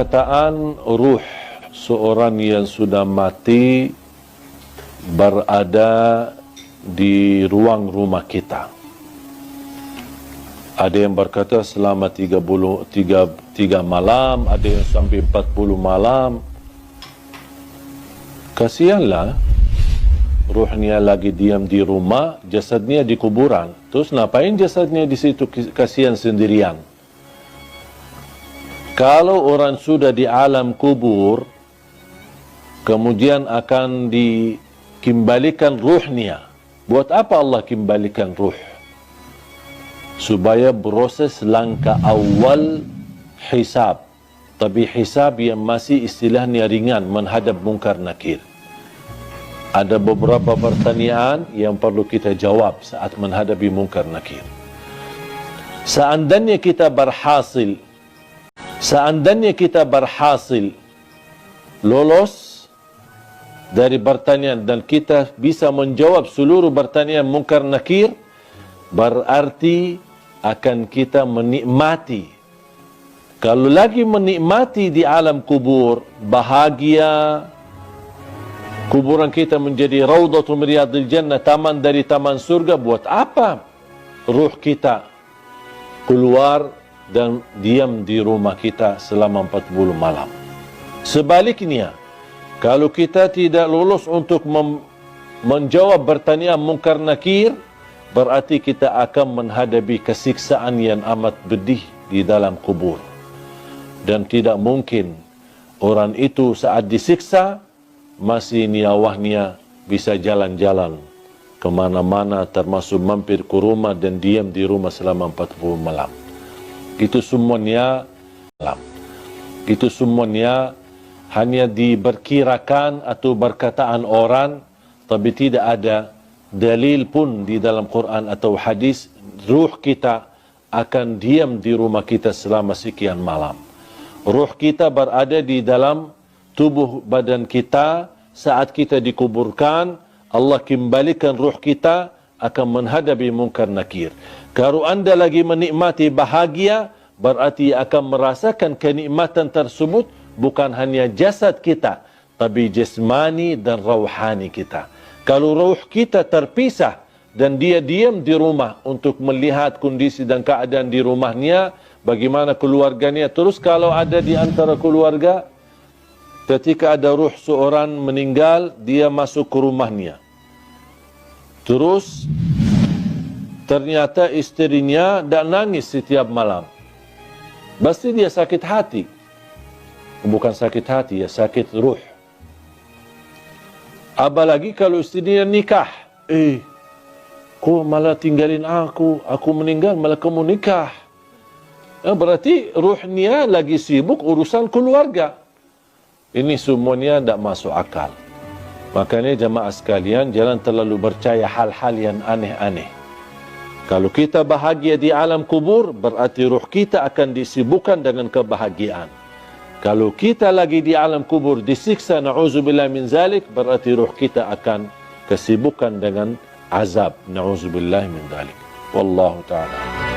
perkataan ruh seorang yang sudah mati berada di ruang rumah kita. Ada yang berkata selama 3 malam, ada yang sampai 40 malam. Kasihanlah, ruhnya lagi diam di rumah, jasadnya di kuburan. Terus ngapain jasadnya di situ, kasihan sendirian? Kalau orang sudah di alam kubur, kemudian akan dikembalikan ruhnya. Buat apa Allah kembalikan ruh? Supaya proses langkah awal hisab. Tapi hisab yang masih istilahnya ringan, menghadap mungkar nakir. Ada beberapa pertanyaan yang perlu kita jawab saat menghadapi mungkar nakir. Seandainya kita berhasil lolos dari pertanyaan dan kita bisa menjawab seluruh pertanyaan mungkar nakir, berarti akan kita menikmati. Kalau lagi menikmati di alam kubur, bahagia, kuburan kita menjadi raudhatul min riyadil jannah, taman dari taman surga. Buat apa ruh kita keluar dan diam di rumah kita selama 40 malam? Sebaliknya, kalau kita tidak lolos untuk menjawab pertanyaan mungkar nakir, berarti kita akan menghadapi kesiksaan yang amat pedih di dalam kubur. Dan tidak mungkin orang itu saat disiksa masih nyawanya bisa jalan-jalan kemana-mana, termasuk mampir ke rumah dan diam di rumah selama 40 malam. Itu semuanya hanya diperkirakan atau berkataan orang, tapi tidak ada dalil pun di dalam Quran atau hadis ruh kita akan diam di rumah kita selama sekian malam. Ruh kita berada di dalam tubuh badan kita saat kita dikuburkan. Allah kembalikan ruh kita akan menghadapi mungkar nakir. Kalau anda lagi menikmati bahagia, berarti akan merasakan kenikmatan tersebut bukan hanya jasad kita, tapi jasmani dan rauhani kita. Kalau ruh kita terpisah dan dia diam di rumah untuk melihat kondisi dan keadaan di rumahnya, bagaimana keluarganya. Terus kalau ada di antara keluarga, ketika ada ruh seorang meninggal, dia masuk ke rumahnya. Terus ternyata istrinya dah nangis setiap malam. Pasti dia sakit hati. Bukan sakit hati, ya sakit ruh. Apalagi kalau istrinya nikah. Kau malah tinggalin aku meninggal malah kamu nikah. Berarti ruhnya lagi sibuk urusan keluarga. Ini semuanya tidak masuk akal. Makanya jamaah sekalian, jangan terlalu percaya hal-hal yang aneh-aneh. Kalau kita bahagia di alam kubur, berarti ruh kita akan disibukkan dengan kebahagiaan. Kalau kita lagi di alam kubur disiksa, na'udzubillah min zalik, berarti ruh kita akan kesibukan dengan azab. Na'udzubillah min zalik. Wallahu ta'ala.